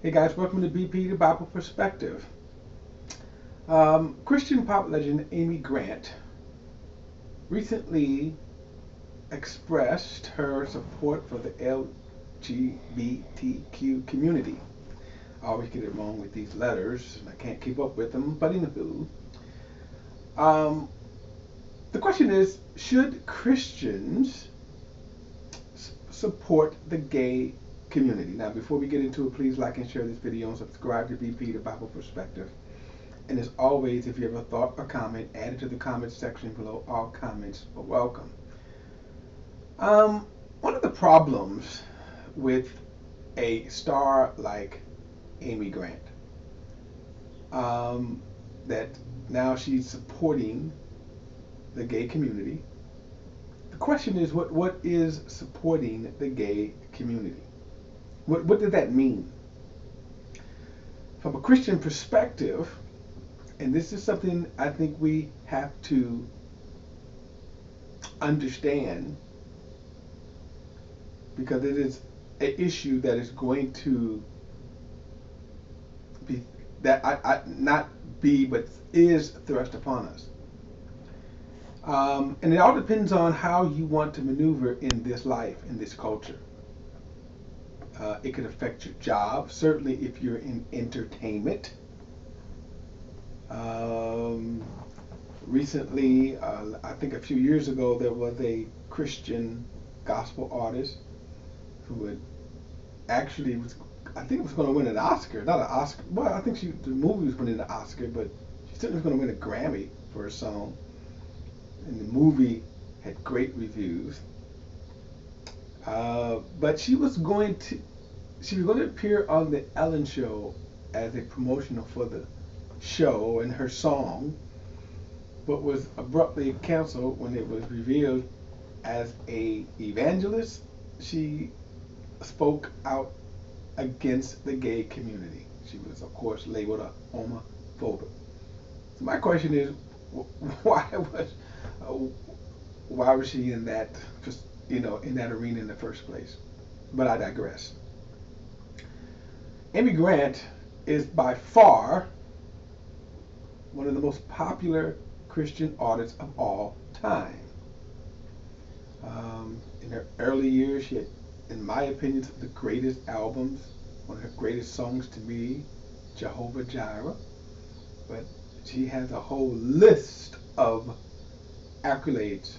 Hey guys, welcome to BP, the Bible Perspective. Christian pop legend Amy Grant recently expressed her support for the LGBTQ community. I always get it wrong with these letters, and I can't keep up with them, but anywho. Um, the question is, should Christians support the gay community? Now, before we get into it, please like and share this video and subscribe to BP, the Bible Perspective. And as always, if you have a thought or comment, add it to the comments section below. All comments are welcome. One of the problems with a star like Amy Grant, that now she's supporting the gay community. The question is, what is supporting the gay community? What did that mean? From a Christian perspective, and this is something I think we have to understand, because it is an issue that is going to be, that I not be, but is thrust upon us. And it all depends on how you want to maneuver in this life, in this culture. It could affect your job, certainly if you're in entertainment. Recently, I think a few years ago, there was a Christian gospel artist who had actually was, I think, was going to win an Oscar. Not an Oscar. Well, I think the movie was winning an Oscar, but she certainly was going to win a Grammy for her song. And the movie had great reviews. But she was going to appear on the Ellen Show as a promotional for the show and her song, but was abruptly canceled when it was revealed as a evangelist. She spoke out against the gay community. She was, of course, labeled a homophobe. So my question is, why was she in that, just in that arena in the first place? But I digress. Amy Grant is by far one of the most popular Christian artists of all time. In her early years, she had, in my opinion, the greatest albums. One of her greatest songs to me, Jehovah Jireh. But she has a whole list of accolades.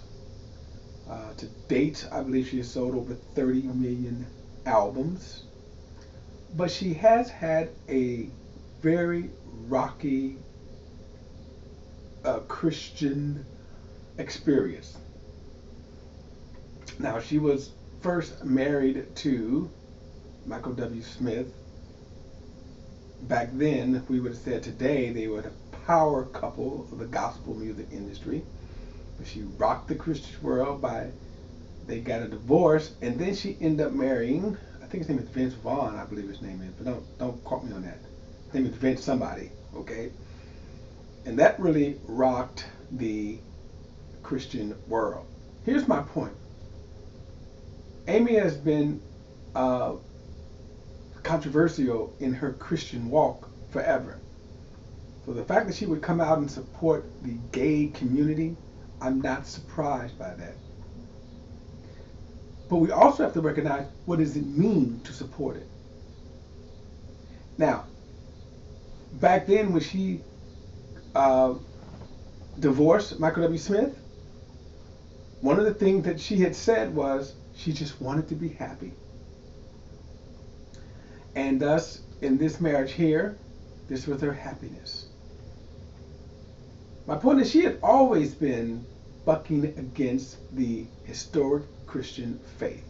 To date, I believe she has sold over 30 million albums. But she has had a very rocky Christian experience. Now, she was first married to Michael W. Smith. Back then, we would have said today they were the power couple of the gospel music industry. But she rocked the Christian world they got a divorce, and then she ended up marrying, I think his name is Vince Vaughn, I believe his name is, but don't quote me on that. His name is Vince somebody, okay? And that really rocked the Christian world. Here's my point. Amy has been controversial in her Christian walk forever. So the fact that she would come out and support the gay community, I'm not surprised by that. But we also have to recognize, what does it mean to support it? Now, back then when she divorced Michael W. Smith, one of the things that she had said was she just wanted to be happy. And thus, in this marriage here, this was her happiness. My point is, she had always been bucking against the historic Christian faith.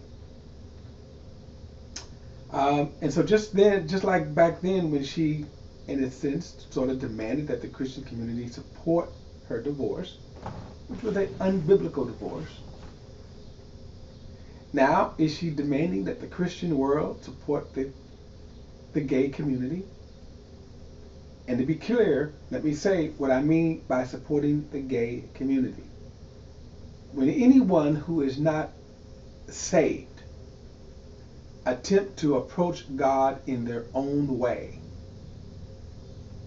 And so just like back then when she, in a sense, sort of demanded that the Christian community support her divorce, which was an unbiblical divorce, now is she demanding that the Christian world support the gay community? And to be clear, let me say what I mean by supporting the gay community. When anyone who is not saved attempt to approach God in their own way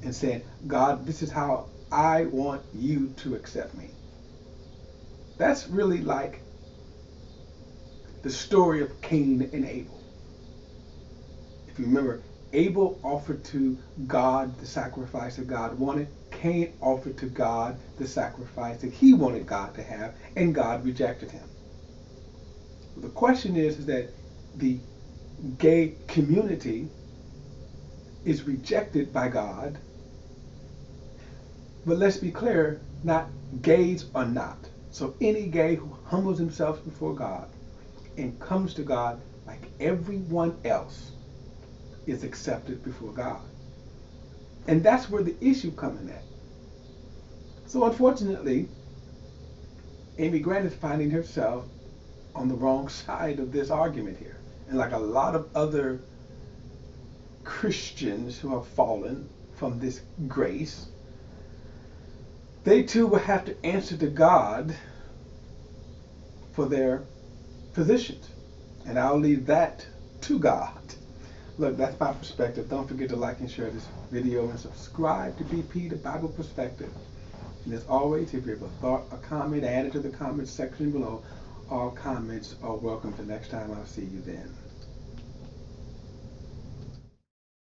and saying, God, this is how I want you to accept me. That's really like the story of Cain and Abel. If you remember, Abel offered to God the sacrifice that God wanted. Cain offered to God the sacrifice that he wanted God to have, and God rejected him. The question is that the gay community is rejected by God, but let's be clear, not gays are not. So any gay who humbles himself before God and comes to God like everyone else is accepted before God. And that's where the issue comes in at. So unfortunately, Amy Grant is finding herself on the wrong side of this argument here. And like a lot of other Christians who have fallen from this grace, they too will have to answer to God for their positions. And I'll leave that to God. Look, that's my perspective. Don't forget to like and share this video and subscribe to BP, the Bible Perspective. And as always, if you have a thought, a comment, add it to the comments section below. All comments are welcome. Till next time, I'll see you then.